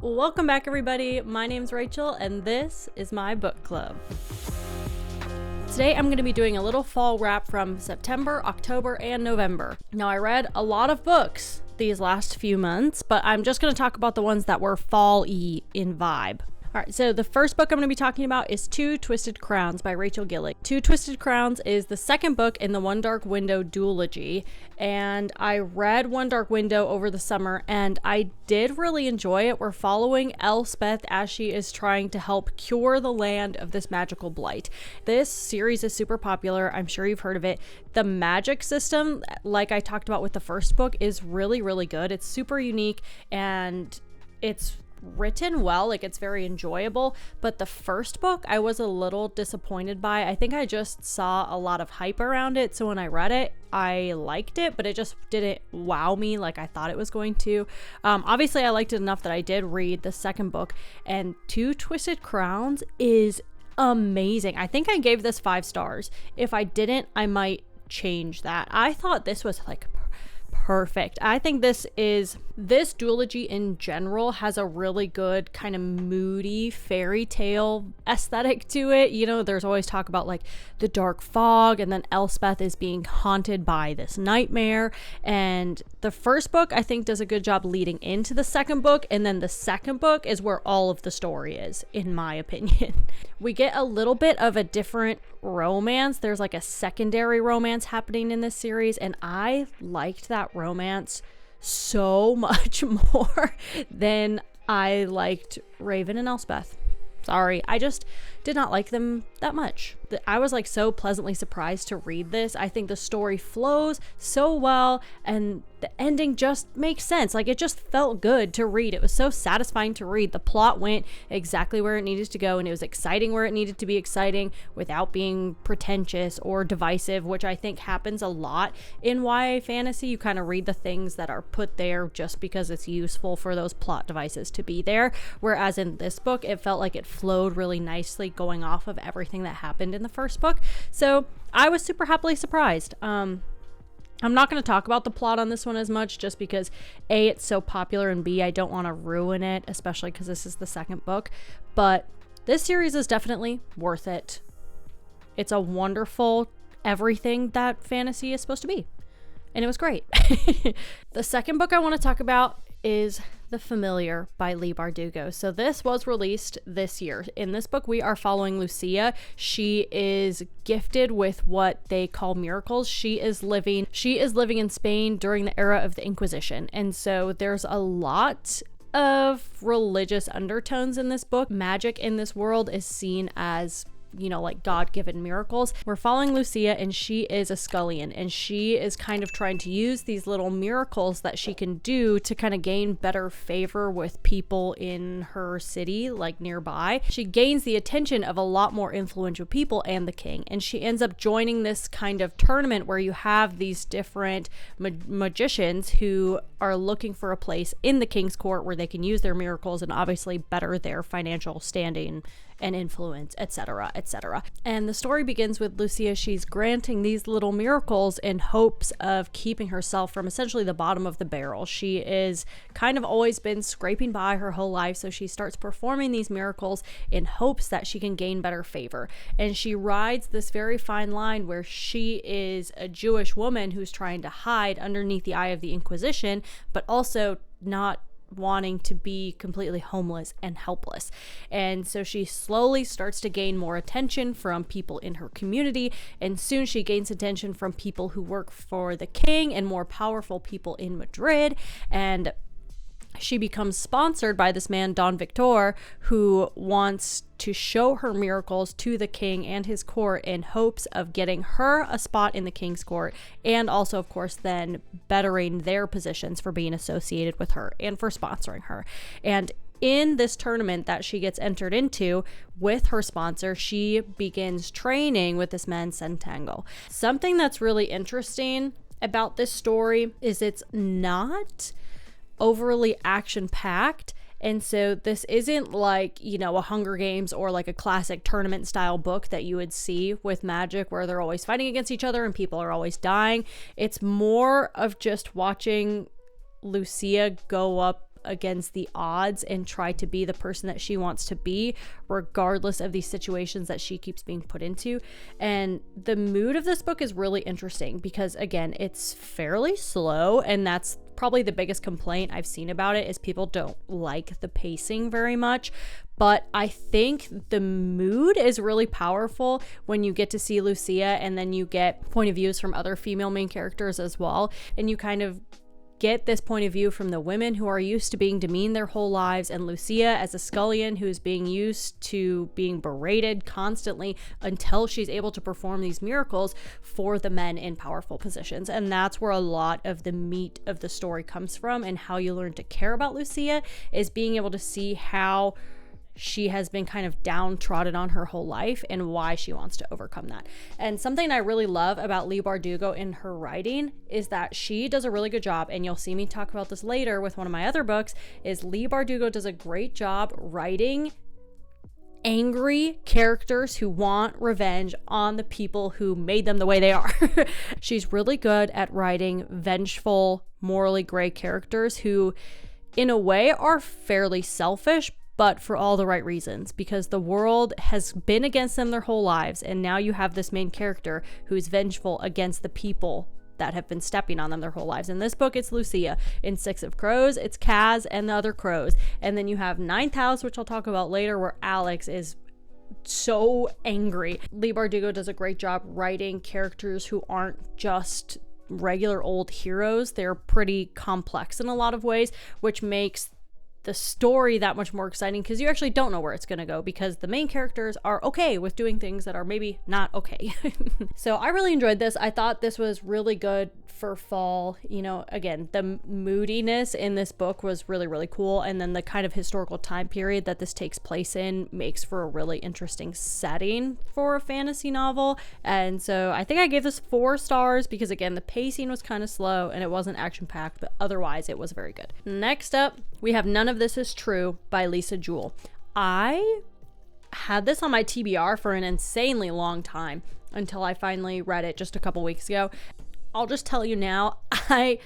Welcome back, everybody. My name's Rachel, and this is my book club. Today, I'm going to be doing a little fall wrap from September, October, and November. Now, I read a lot of books these last few months, but I'm just going to talk about the ones that were fall-y in vibe. All right, so the first book I'm going to be talking about is Two Twisted Crowns by Rachel Gillig. Two Twisted Crowns is the second book in the One Dark Window duology, and I read One Dark Window over the summer, and I did really enjoy it. We're following Elspeth as she is trying to help cure the land of this magical blight. This series is super popular. I'm sure you've heard of it. The magic system, like I talked about with the first book, is really, really good. It's super unique, and it's written well, like it's very enjoyable. But the first book I was a little disappointed by. I think I just saw a lot of hype around it, so when I read it I liked it, but it just didn't wow me like I thought it was going to. Obviously I liked it enough that I did read the second book, and Two Twisted Crowns is amazing. I think I gave this 5 stars. If I didn't, I might change that. I thought this was like perfect. I think this duology in general has a really good kind of moody fairy tale aesthetic to it. You know, there's always talk about like the dark fog, and then Elspeth is being haunted by this nightmare. And the first book I think does a good job leading into the second book, and then the second book is where all of the story is, in my opinion. We get a little bit of a different romance. There's like a secondary romance happening in this series, and I liked that romance so much more than I liked Raven and Elspeth. Sorry, I just did not like them that much. I was like so pleasantly surprised to read this. I think the story flows so well, and the ending just makes sense. Like, it just felt good to read. It was so satisfying to read. The plot went exactly where it needed to go, and it was exciting where it needed to be exciting without being pretentious or divisive, which I think happens a lot in YA fantasy. You kind of read the things that are put there just because it's useful for those plot devices to be there. Whereas in this book, it felt like it flowed really nicely going off of everything that happened in the first book. So I was super happily surprised. I'm not going to talk about the plot on this one as much, just because A, it's so popular, and B, I don't want to ruin it, especially because this is the second book. But this series is definitely worth it. It's a wonderful everything that fantasy is supposed to be, and it was great. The second book I want to talk about is The Familiar by Leigh Bardugo. So this was released this year. In this book, we are following Lucia. She is gifted with what they call miracles. She is living in Spain during the era of the Inquisition. And so there's a lot of religious undertones in this book. Magic in this world is seen as, you know, like God-given miracles. We're following Lucia, and she is a scullion, and she is kind of trying to use these little miracles that she can do to kind of gain better favor with people in her city, like nearby. She gains the attention of a lot more influential people and the king, and she ends up joining this kind of tournament where you have these different magicians who are looking for a place in the king's court where they can use their miracles and obviously better their financial standing and influence, etc., etc. And the story begins with Lucia. She's granting these little miracles in hopes of keeping herself from essentially the bottom of the barrel. She is kind of always been scraping by her whole life, so she starts performing these miracles in hopes that she can gain better favor. And she rides this very fine line where she is a Jewish woman who's trying to hide underneath the eye of the Inquisition, but also not wanting to be completely homeless and helpless. And so she slowly starts to gain more attention from people in her community, and soon she gains attention from people who work for the king and more powerful people in Madrid. And she becomes sponsored by this man, Don Victor, who wants to show her miracles to the king and his court in hopes of getting her a spot in the king's court, and also, of course, then bettering their positions for being associated with her and for sponsoring her. And in this tournament that she gets entered into with her sponsor, she begins training with this man, Centangle. Something that's really interesting about this story is it's not overly action-packed. And so this isn't like, you know, a Hunger Games or like a classic tournament style book that you would see with Magic where they're always fighting against each other and people are always dying. It's more of just watching Lucia go up against the odds and try to be the person that she wants to be, regardless of these situations that she keeps being put into. And the mood of this book is really interesting because, again, it's fairly slow, and that's probably the biggest complaint I've seen about it, is people don't like the pacing very much. But I think the mood is really powerful when you get to see Lucia, and then you get point of views from other female main characters as well, and you kind of get this point of view from the women who are used to being demeaned their whole lives, and Lucia as a scullion who's being used to being berated constantly until she's able to perform these miracles for the men in powerful positions. And that's where a lot of the meat of the story comes from, and how you learn to care about Lucia is being able to see how she has been kind of downtrodden on her whole life and why she wants to overcome that. And something I really love about Leigh Bardugo in her writing is that she does a really good job, and you'll see me talk about this later with one of my other books, is Leigh Bardugo does a great job writing angry characters who want revenge on the people who made them the way they are. She's really good at writing vengeful, morally gray characters who, in a way, are fairly selfish, but for all the right reasons, because the world has been against them their whole lives, and now you have this main character who's vengeful against the people that have been stepping on them their whole lives. In this book, it's Lucia. In Six of Crows, it's Kaz and the other crows. And then you have Ninth House, which I'll talk about later, where Alex is so angry. Leigh Bardugo does a great job writing characters who aren't just regular old heroes. They're pretty complex in a lot of ways, which makes the story that much more exciting, because you actually don't know where it's going to go, because the main characters are okay with doing things that are maybe not okay. So I really enjoyed this. I thought this was really good for fall. You know, again, the moodiness in this book was really, really cool. And then the kind of historical time period that this takes place in makes for a really interesting setting for a fantasy novel. And so I think I gave this 4 stars because, again, the pacing was kind of slow and it wasn't action-packed, but otherwise it was very good. Next up, we have None of This Is True by Lisa Jewell. I had this on my TBR for an insanely long time until I finally read it just a couple weeks ago. I'll just tell you now, I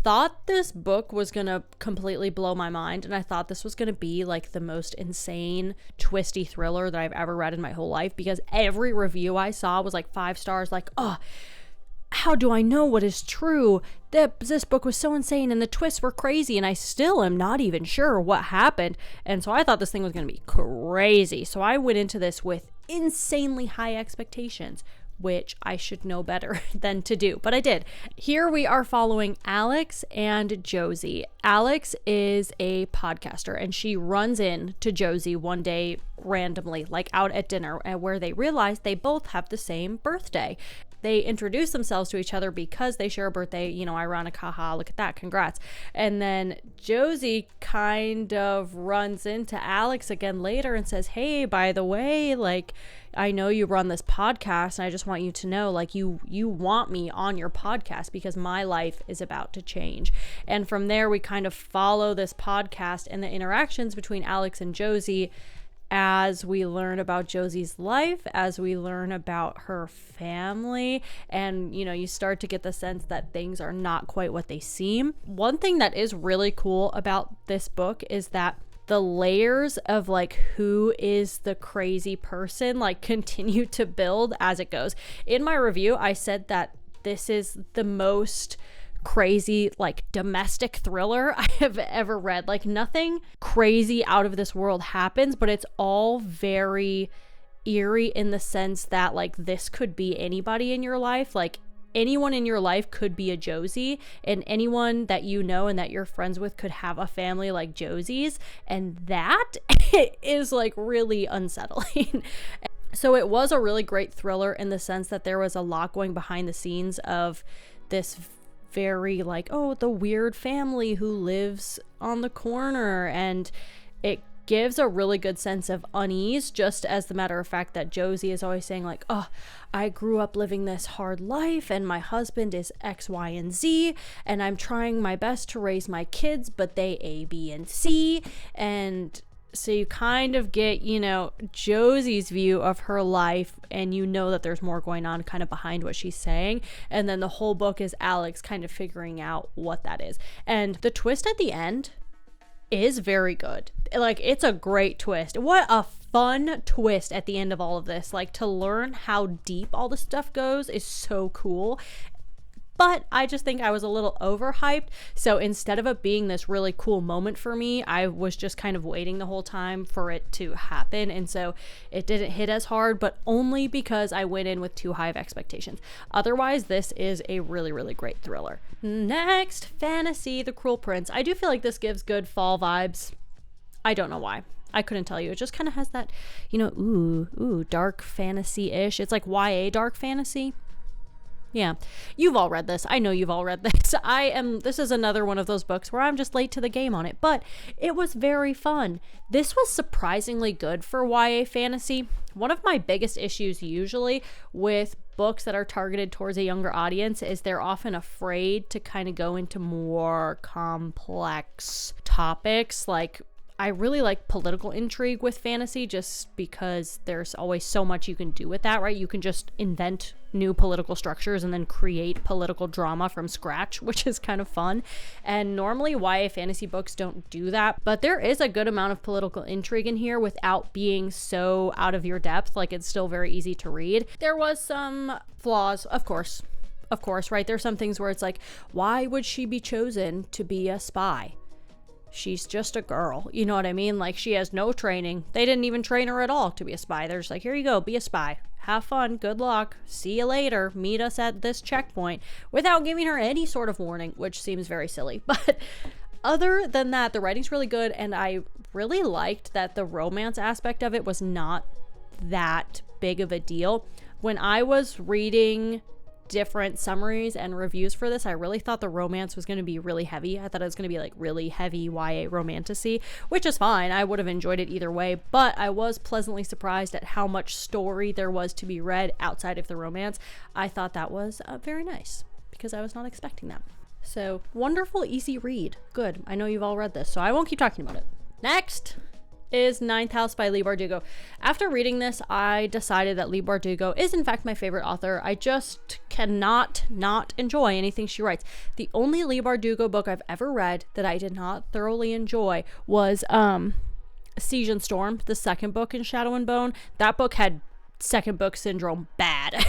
thought this book was gonna completely blow my mind, and I thought this was gonna be like the most insane, twisty thriller that I've ever read in my whole life, because every review I saw was like 5 stars, like, oh, how do I know what is true? This book was so insane and the twists were crazy, and I still am not even sure what happened. And so I thought this thing was going to be crazy. So I went into this with insanely high expectations, which I should know better than to do, but I did. Here we are following Alex and Josie. Alex is a podcaster, and she runs into Josie one day randomly, like out at dinner, where they realize they both have the same birthday. They introduce themselves to each other because they share a birthday, you know, ironic, haha, look at that, congrats. And then Josie kind of runs into Alex again later and says, hey, by the way, like, I know you run this podcast, and I just want you to know, like, you want me on your podcast because my life is about to change. And from there, we kind of follow this podcast and the interactions between Alex and Josie as we learn about Josie's life, as we learn about her family, and, you know, you start to get the sense that things are not quite what they seem. One thing that is really cool about this book is that the layers of like who is the crazy person like continue to build as it goes. In my review, I said that this is the most crazy like domestic thriller I have ever read. Like, nothing crazy out of this world happens, but it's all very eerie in the sense that like this could be anybody in your life. Like, anyone in your life could be a Josie, and anyone that you know and that you're friends with could have a family like Josie's, and that is like really unsettling. So it was a really great thriller in the sense that there was a lot going behind the scenes of this very like, oh, the weird family who lives on the corner, and it gives a really good sense of unease, just as the matter of fact that Josie is always saying like, oh, I grew up living this hard life and my husband is X, Y, and Z, and I'm trying my best to raise my kids, but they A, B, and C. And so you kind of get, you know, Josie's view of her life, and you know that there's more going on kind of behind what she's saying. And then the whole book is Alex kind of figuring out what that is. And the twist at the end is very good. Like, it's a great twist. What a fun twist at the end of all of this. Like, to learn how deep all this stuff goes is so cool. But I just think I was a little overhyped. So instead of it being this really cool moment for me, I was just kind of waiting the whole time for it to happen. And so it didn't hit as hard, but only because I went in with too high of expectations. Otherwise, this is a really, really great thriller. Next, Fantasy: The Cruel Prince. I do feel like this gives good fall vibes. I don't know why. I couldn't tell you. It just kind of has that, dark fantasy-ish. It's like YA dark fantasy. Yeah, you've all read this. I know you've all read this. This is another one of those books where I'm just late to the game on it, but it was very fun. This was surprisingly good for YA fantasy. One of my biggest issues usually with books that are targeted towards a younger audience is they're often afraid to kind of go into more complex topics. Like, I really like political intrigue with fantasy just because there's always so much you can do with that, right? You can just invent new political structures and then create political drama from scratch, which is kind of fun. And normally YA fantasy books don't do that, but there is a good amount of political intrigue in here without being so out of your depth. Like, it's still very easy to read. There was some flaws, of course, right? There's some things where it's like, why would she be chosen to be a spy? She's just a girl. You know what I mean? Like, she has no training. They didn't even train her at all to be a spy. They're just like, here you go, be a spy. Have fun. Good luck. See you later. Meet us at this checkpoint, without giving her any sort of warning, which seems very silly. But other than that, the writing's really good. And I really liked that the romance aspect of it was not that big of a deal. When I was reading different summaries and reviews for this, I really thought the romance was going to be really heavy. I thought it was going to be like really heavy YA romantasy, which is fine. I would have enjoyed it either way, but I was pleasantly surprised at how much story there was to be read outside of the romance. I thought that was very nice because I was not expecting that. So, wonderful, easy read. Good. I know you've all read this, so I won't keep talking about it. Next is Ninth House by Leigh Bardugo. After reading this, I decided that Leigh Bardugo is in fact my favorite author. I just cannot not enjoy anything she writes. The only Leigh Bardugo book I've ever read that I did not thoroughly enjoy was Siege and Storm, the second book in Shadow and Bone. That book had second book syndrome bad.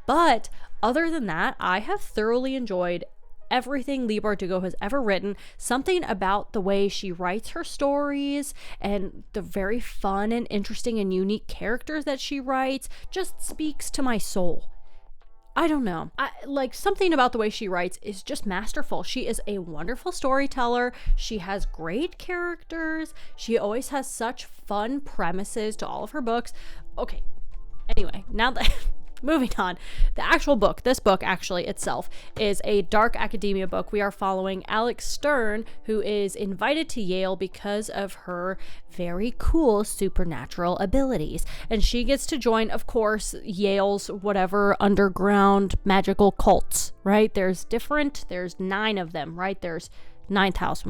But other than that, I have thoroughly enjoyed everything Leigh Bardugo has ever written. Something about the way she writes her stories and the very fun and interesting and unique characters that she writes just speaks to my soul. I don't know. Something about the way she writes is just masterful. She is a wonderful storyteller. She has great characters. She always has such fun premises to all of her books. Okay. Anyway, now that moving on, the actual book, this book actually itself is a dark academia book. We are following Alex Stern, who is invited to Yale because of her very cool supernatural abilities. And she gets to join, of course, Yale's whatever underground magical cults, right? There's 9 of them, right? There's Ninth House.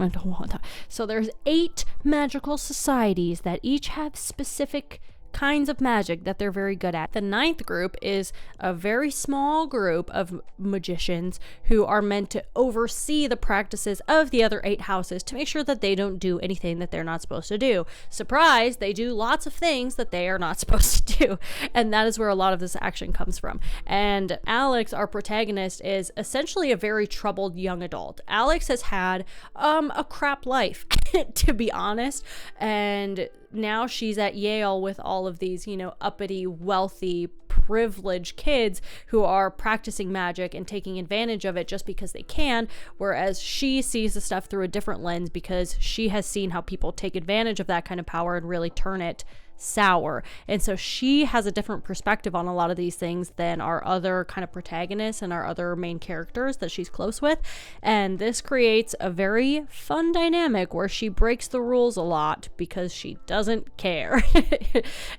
So there's 8 magical societies that each have specific kinds of magic that they're very good at. The 9th group is a very small group of magicians who are meant to oversee the practices of the other 8 houses to make sure that they don't do anything that they're not supposed to do. Surprise, they do lots of things that they are not supposed to do. And that is where a lot of this action comes from. And Alex, our protagonist, is essentially a very troubled young adult. Alex has had a crap life, to be honest, and now she's at Yale with all of these, uppity, wealthy, privileged kids who are practicing magic and taking advantage of it just because they can, whereas she sees the stuff through a different lens because she has seen how people take advantage of that kind of power and really turn it sour. And so she has a different perspective on a lot of these things than our other kind of protagonists and our other main characters that she's close with. And this creates a very fun dynamic where she breaks the rules a lot because she doesn't care.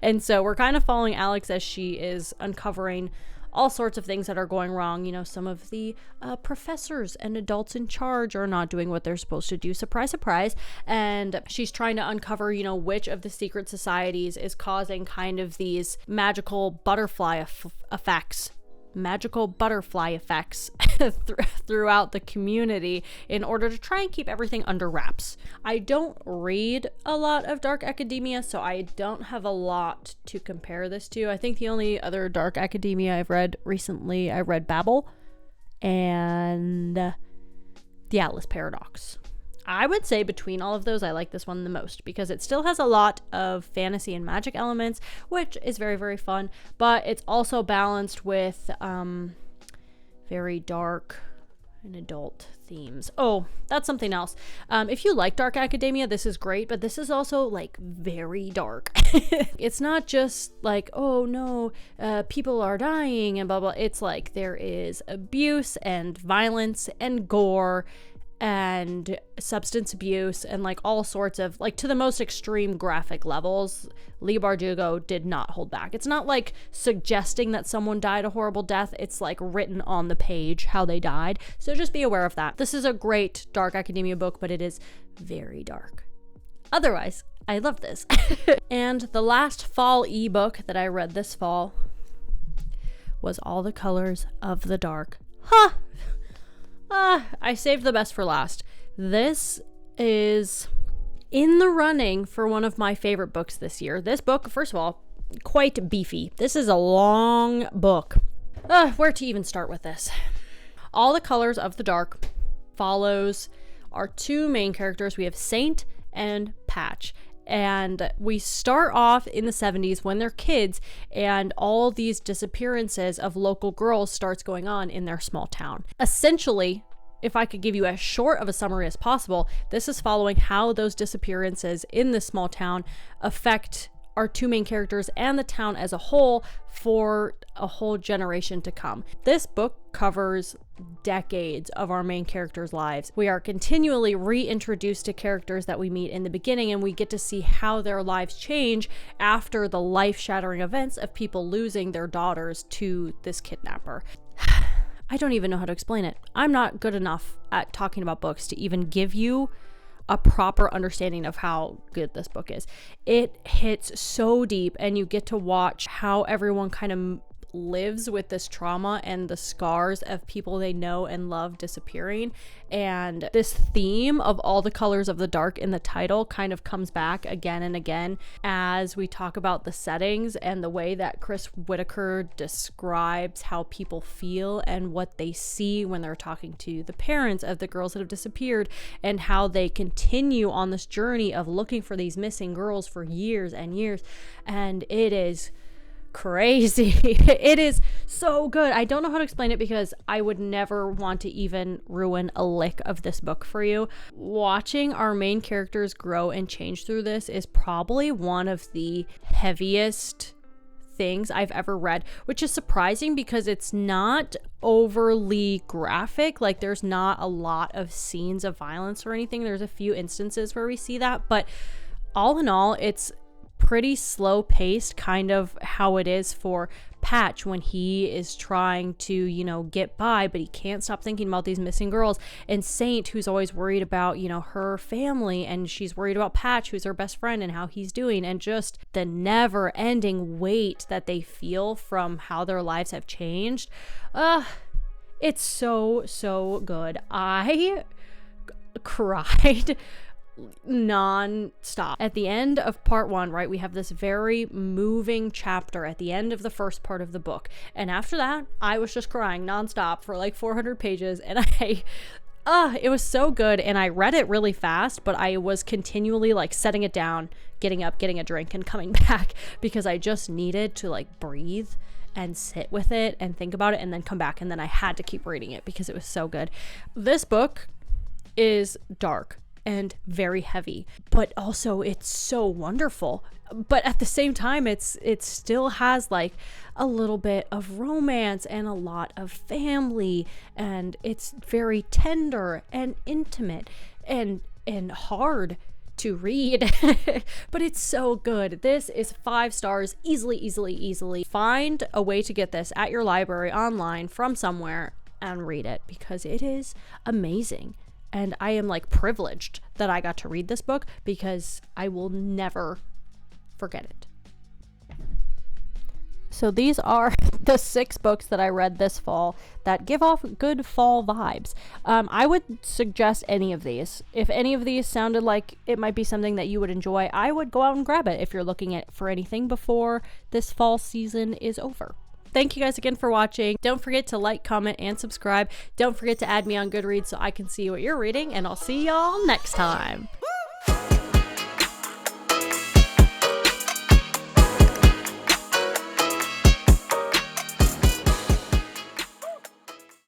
And so we're kind of following Alex as she is uncovering all sorts of things that are going wrong. Some of the professors and adults in charge are not doing what they're supposed to do. Surprise, surprise. And she's trying to uncover, which of the secret societies is causing kind of these magical butterfly effects magical butterfly effects throughout the community in order to try and keep everything under wraps. I don't read a lot of dark academia, so I don't have a lot to compare this to. I think the only other dark academia I've read recently, I read Babel and The Atlas Paradox. I would say between all of those, I like this one the most because it still has a lot of fantasy and magic elements, which is very, very fun, but it's also balanced with very dark and adult themes. Oh, that's something else. If you like dark academia, this is great, but this is also like very dark. It's not just like, oh no, people are dying and blah, blah. It's like there is abuse and violence and gore and substance abuse and like all sorts of, like, to the most extreme graphic levels. Leigh Bardugo did not hold back. It's not like suggesting that someone died a horrible death. It's like written on the page how they died. So just be aware of that. This is a great dark academia book, but it is very dark. Otherwise, I love this. And the last fall ebook that I read this fall was All the Colors of the Dark. I saved the best for last. This is in the running for one of my favorite books this year. This book, first of all, quite beefy. This is a long book. Where to even start with this? All the Colors of the Dark follows our two main characters. We have Saint and Patch. And we start off in the 70s when they're kids, and all these disappearances of local girls starts going on in their small town. Essentially, if I could give you as short of a summary as possible, this is following how those disappearances in this small town affect our two main characters and the town as a whole for a whole generation to come. This book covers decades of our main characters' lives. We are continually reintroduced to characters that we meet in the beginning, and we get to see how their lives change after the life-shattering events of people losing their daughters to this kidnapper. I don't even know how to explain it. I'm not good enough at talking about books to even give you a proper understanding of how good this book is. It hits so deep, and you get to watch how everyone kind of lives with this trauma and the scars of people they know and love disappearing. And this theme of all the colors of the dark in the title kind of comes back again and again as we talk about the settings and the way that Chris Whitaker describes how people feel and what they see when they're talking to the parents of the girls that have disappeared, and how they continue on this journey of looking for these missing girls for years and years. And it is crazy. It is so good. I don't know how to explain it because I would never want to even ruin a lick of this book for you. Watching our main characters grow and change through this is probably one of the heaviest things I've ever read, which is surprising because it's not overly graphic. Like, there's not a lot of scenes of violence or anything. There's a few instances where we see that, but all in all, it's pretty slow paced, kind of how it is for Patch when he is trying to, get by, but he can't stop thinking about these missing girls. And Saint, who's always worried about, her family, and she's worried about Patch, who's her best friend, and how he's doing, and just the never ending weight that they feel from how their lives have changed. It's so good. I cried non-stop. At the end of part 1, right, we have this very moving chapter at the end of the first part of the book, and after that I was just crying non-stop for like 400 pages, and it was so good. And I read it really fast, but I was continually like setting it down, getting up, getting a drink, and coming back because I just needed to like breathe and sit with it and think about it and then come back, and then I had to keep reading it because it was so good. This book is dark and very heavy, but also it's so wonderful. But at the same time, it still has like a little bit of romance and a lot of family, and it's very tender and intimate and hard to read. But it's so good. This is 5 stars easily. Find a way to get this at your library, online, from somewhere, and read it because it is amazing. And I am like privileged that I got to read this book because I will never forget it. So these are the 6 books that I read this fall that give off good fall vibes. I would suggest any of these. If any of these sounded like it might be something that you would enjoy, I would go out and grab it if you're looking for anything before this fall season is over. Thank you guys again for watching. Don't forget to like, comment, and subscribe. Don't forget to add me on Goodreads so I can see what you're reading, and I'll see y'all next time.